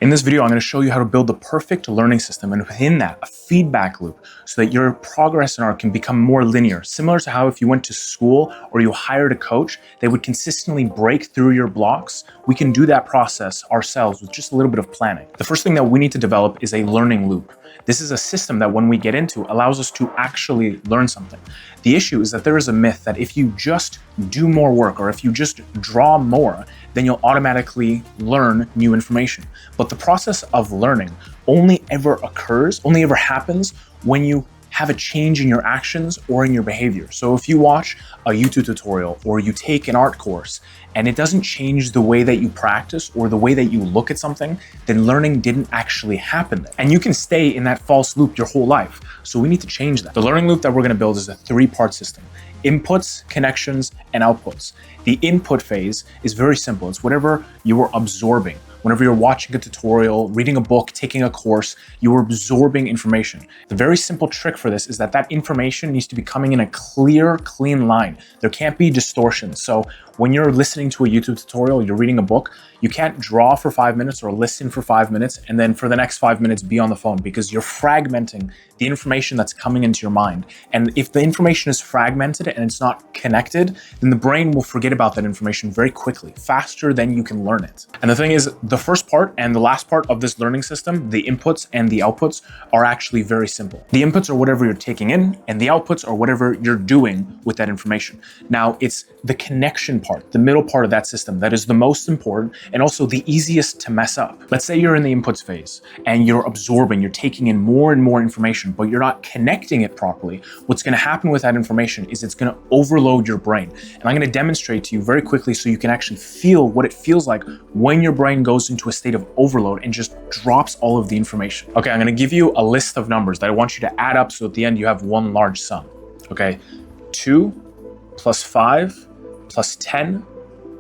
In this video, I'm going to show you how to build the perfect learning system, and within that, a feedback loop, so that your progress and art can become more linear, similar to how if you went to school or you hired a coach, they would consistently break through your blocks. We can do that process ourselves with just a little bit of planning. The first thing that we need to develop is a learning loop. This is a system that when we get into allows us to actually learn something. The issue is that there is a myth that if you just do more work or if you just draw more, then you'll automatically learn new information. But the process of learning only ever happens when you have a change in your actions or in your behavior. So if you watch a YouTube tutorial or you take an art course and it doesn't change the way that you practice or the way that you look at something, then learning didn't actually happen there. And you can stay in that false loop your whole life. So we need to change that. The learning loop that we're going to build is a three-part system: inputs, connections, and outputs. The input phase is very simple. It's whatever you are absorbing. Whenever you're watching a tutorial, reading a book, taking a course, you are absorbing information. The very simple trick for this is that that information needs to be coming in a clear, clean line. There can't be distortions. So when you're listening to a YouTube tutorial, you're reading a book, you can't draw for 5 minutes or listen for 5 minutes and then for the next 5 minutes be on the phone, because you're fragmenting the information that's coming into your mind. And if the information is fragmented and it's not connected, then the brain will forget about that information very quickly, faster than you can learn it. And the thing is, the first part and the last part of this learning system, the inputs and the outputs, are actually very simple. The inputs are whatever you're taking in, and the outputs are whatever you're doing with that information. Now, it's the connection part, the middle part of that system, that is the most important and also the easiest to mess up. Let's say you're in the inputs phase and you're absorbing, you're taking in more and more information, but you're not connecting it properly. What's going to happen with that information is it's going to overload your brain. And I'm going to demonstrate to you very quickly so you can actually feel what it feels like when your brain goes into a state of overload and just drops all of the information. Okay, I'm going to give you a list of numbers that I want you to add up so at the end you have one large sum. Okay, 2 plus 5 plus 10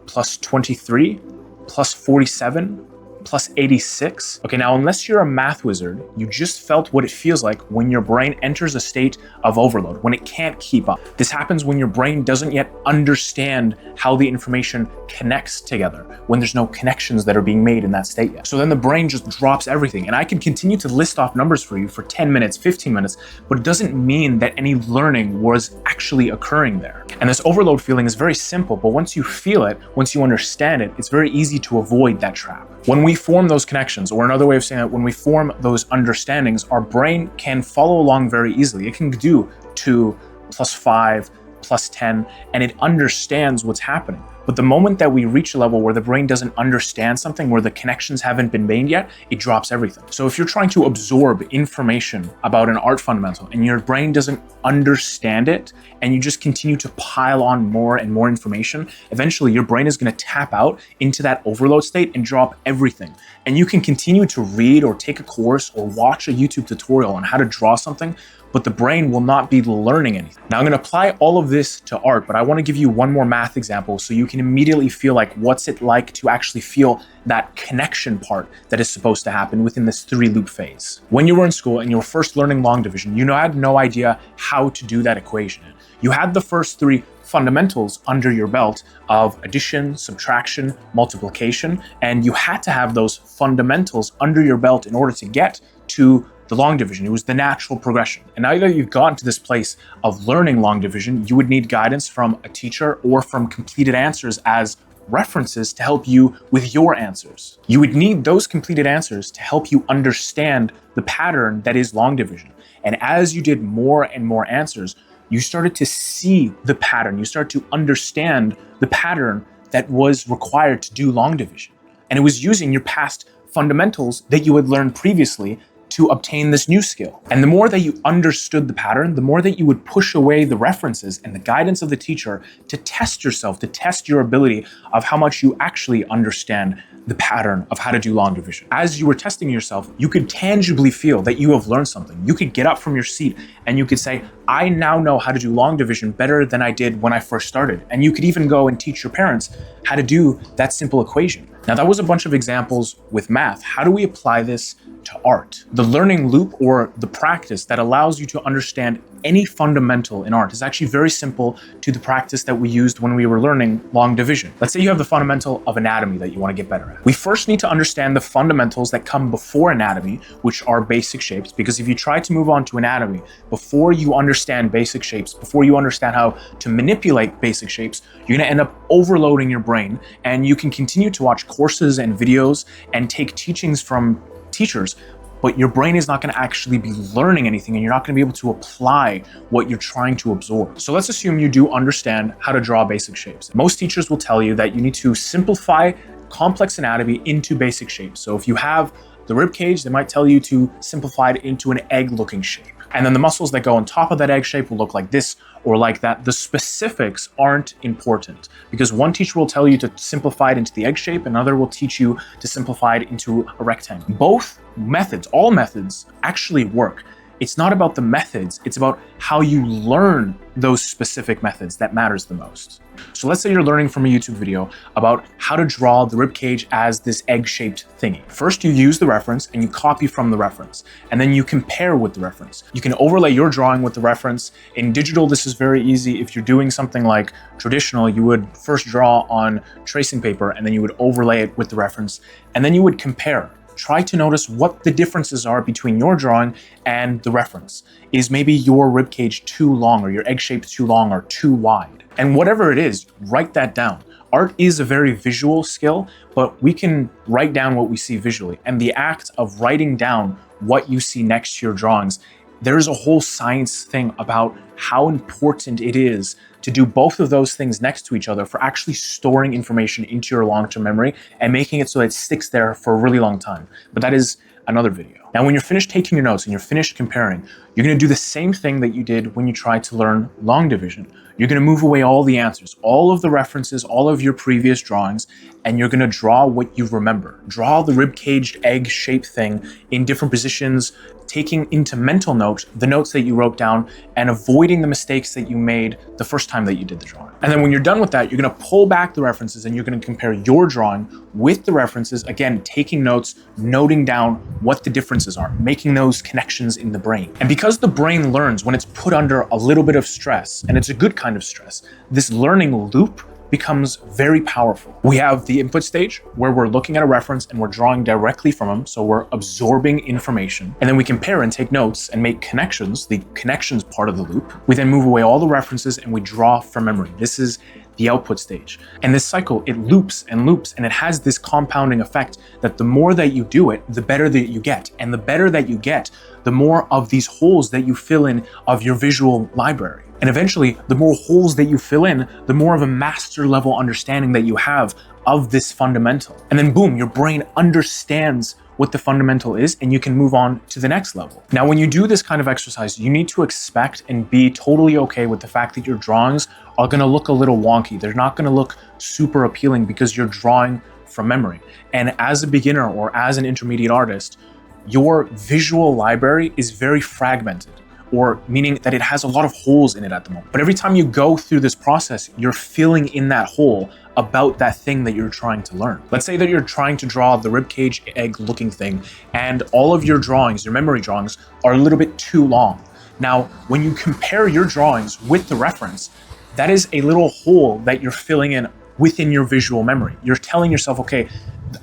plus 23 plus 47 plus 86. Okay, now unless you're a math wizard, you just felt what it feels like when your brain enters a state of overload, when it can't keep up. This happens when your brain doesn't yet understand how the information connects together, when there's no connections that are being made in that state yet. So then the brain just drops everything. And I can continue to list off numbers for you for 10 minutes, 15 minutes, but it doesn't mean that any learning was actually occurring there. And this overload feeling is very simple, but once you feel it, once you understand it, it's very easy to avoid that trap. When we form those connections, or another way of saying it, when we form those understandings, our brain can follow along very easily. It can do 2 plus 5 plus 10, and it understands what's happening. But the moment that we reach a level where the brain doesn't understand something, where the connections haven't been made yet, it drops everything. So if you're trying to absorb information about an art fundamental and your brain doesn't understand it, and you just continue to pile on more and more information, eventually your brain is going to tap out into that overload state and drop everything. And you can continue to read or take a course or watch a YouTube tutorial on how to draw something, but the brain will not be learning anything. Now I'm going to apply all of this to art, but I want to give you one more math example so you can immediately feel like what's it like to actually feel that connection part that is supposed to happen within this 3-loop phase. When you were in school and you were first learning long division, you had no idea how to do that equation. You had the first 3 fundamentals under your belt of addition, subtraction, multiplication, and you had to have those fundamentals under your belt in order to get to the long division. It was the natural progression. And now that you've gotten to this place of learning long division, you would need guidance from a teacher or from completed answers as references to help you with your answers. You would need those completed answers to help you understand the pattern that is long division. And as you did more and more answers, you started to see the pattern. You started to understand the pattern that was required to do long division. And it was using your past fundamentals that you had learned previously to obtain this new skill. And the more that you understood the pattern, the more that you would push away the references and the guidance of the teacher to test yourself, to test your ability of how much you actually understand the pattern of how to do long division. As you were testing yourself, you could tangibly feel that you have learned something. You could get up from your seat and you could say, I now know how to do long division better than I did when I first started. And you could even go and teach your parents how to do that simple equation. Now that was a bunch of examples with math. How do we apply this to art. The learning loop, or the practice that allows you to understand any fundamental in art, is actually very simple to the practice that we used when we were learning long division. Let's say you have the fundamental of anatomy that you want to get better at. We first need to understand the fundamentals that come before anatomy, which are basic shapes, because if you try to move on to anatomy before you understand basic shapes, before you understand how to manipulate basic shapes, you're going to end up overloading your brain, and you can continue to watch courses and videos and take teachings from teachers, but your brain is not going to actually be learning anything, and you're not going to be able to apply what you're trying to absorb. So let's assume you do understand how to draw basic shapes. Most teachers will tell you that you need to simplify complex anatomy into basic shapes. So if you have the rib cage, they might tell you to simplify it into an egg-looking shape. And then the muscles that go on top of that egg shape will look like this or like that. The specifics aren't important, because one teacher will tell you to simplify it into the egg shape, another will teach you to simplify it into a rectangle. Both methods, all methods, actually work. It's not about the methods, it's about how you learn those specific methods that matters the most. So let's say you're learning from a YouTube video about how to draw the rib cage as this egg-shaped thingy. First, you use the reference and you copy from the reference, and then you compare with the reference. You can overlay your drawing with the reference. In digital, this is very easy. If you're doing something like traditional, you would first draw on tracing paper, and then you would overlay it with the reference, and then you would compare. Try to notice what the differences are between your drawing and the reference. Is maybe your rib cage too long, or your egg shape too long or too wide? And whatever it is, write that down. Art is a very visual skill, but we can write down what we see visually. And the act of writing down what you see next to your drawings, there's a whole science thing about how important it is to do both of those things next to each other for actually storing information into your long-term memory and making it so it sticks there for a really long time. But that is another video. Now, when you're finished taking your notes and you're finished comparing, you're going to do the same thing that you did when you tried to learn long division. You're going to move away all the answers, all of the references, all of your previous drawings, and you're going to draw what you remember. Draw the rib-caged egg-shaped thing in different positions, taking into mental note the notes that you wrote down and avoiding the mistakes that you made the first time that you did the drawing. And then when you're done with that, you're going to pull back the references and you're going to compare your drawing with the references, again, taking notes, noting down what the differences are, making those connections in the brain. And because the brain learns when it's put under a little bit of stress, and it's a good kind of stress, this learning loop becomes very powerful. We have the input stage where we're looking at a reference and we're drawing directly from them, so we're absorbing information, and then we compare and take notes and make connections, the connections part of the loop. We then move away all the references and we draw from memory. This is the output stage. And this cycle, it loops and loops, and it has this compounding effect that the more that you do it, the better that you get. And the better that you get, the more of these holes that you fill in of your visual library. And eventually, the more holes that you fill in, the more of a master level understanding that you have of this fundamental. And then boom, your brain understands what the fundamental is, and you can move on to the next level. Now, when you do this kind of exercise, you need to expect and be totally okay with the fact that your drawings are gonna look a little wonky. They're not gonna look super appealing because you're drawing from memory. And as a beginner or as an intermediate artist, your visual library is very fragmented, or meaning that it has a lot of holes in it at the moment. But every time you go through this process, you're filling in that hole about that thing that you're trying to learn. Let's say that you're trying to draw the ribcage egg looking thing, and all of your drawings, your memory drawings, are a little bit too long. Now, when you compare your drawings with the reference, that is a little hole that you're filling in within your visual memory. You're telling yourself, okay,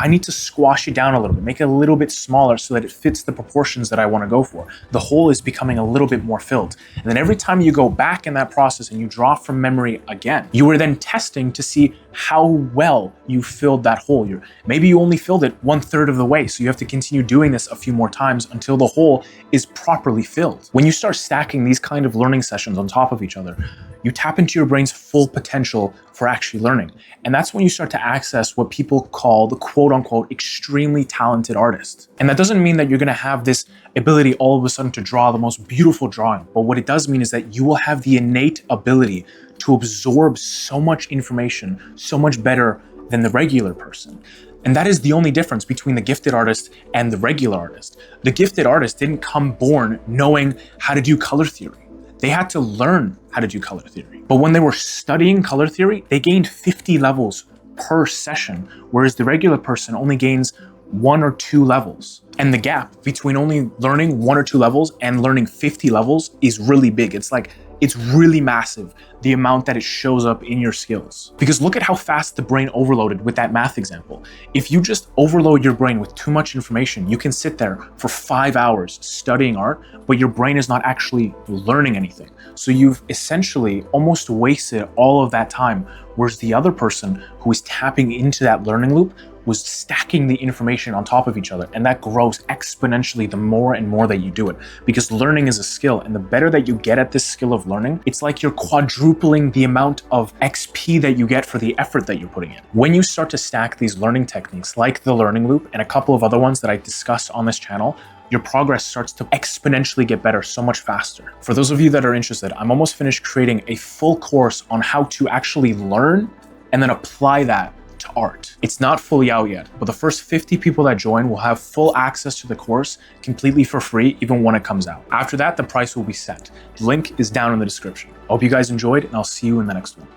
I need to squash it down a little bit, make it a little bit smaller so that it fits the proportions that I want to go for. The hole is becoming a little bit more filled. And then every time you go back in that process and you draw from memory again, you are then testing to see how well you filled that hole. Maybe you only filled it 1/3 of the way, so you have to continue doing this a few more times until the hole is properly filled. When you start stacking these kind of learning sessions on top of each other, you tap into your brain's full potential for actually learning. And that's when you start to access what people call the quote-unquote extremely talented artist. And that doesn't mean that you're gonna have this ability all of a sudden to draw the most beautiful drawing. But what it does mean is that you will have the innate ability to absorb so much information, so much better than the regular person. And that is the only difference between the gifted artist and the regular artist. The gifted artist didn't come born knowing how to do color theory. They had to learn how to do color theory. But when they were studying color theory, they gained 50 levels per session, whereas the regular person only gains 1 or 2 levels. And the gap between only learning 1 or 2 levels and learning 50 levels is really big. It's really massive, the amount that it shows up in your skills. Because look at how fast the brain overloaded with that math example. If you just overload your brain with too much information, you can sit there for 5 hours studying art, but your brain is not actually learning anything. So you've essentially almost wasted all of that time, whereas the other person who is tapping into that learning loop was stacking the information on top of each other. And that grows exponentially the more and more that you do it, because learning is a skill. And the better that you get at this skill of learning, it's like you're quadrupling the amount of XP that you get for the effort that you're putting in. When you start to stack these learning techniques, like the learning loop and a couple of other ones that I discuss on this channel, your progress starts to exponentially get better so much faster. For those of you that are interested, I'm almost finished creating a full course on how to actually learn and then apply that to art. It's not fully out yet, but the first 50 people that join will have full access to the course completely for free, even when it comes out. After that, the price will be set. The link is down in the description. I hope you guys enjoyed, and I'll see you in the next one.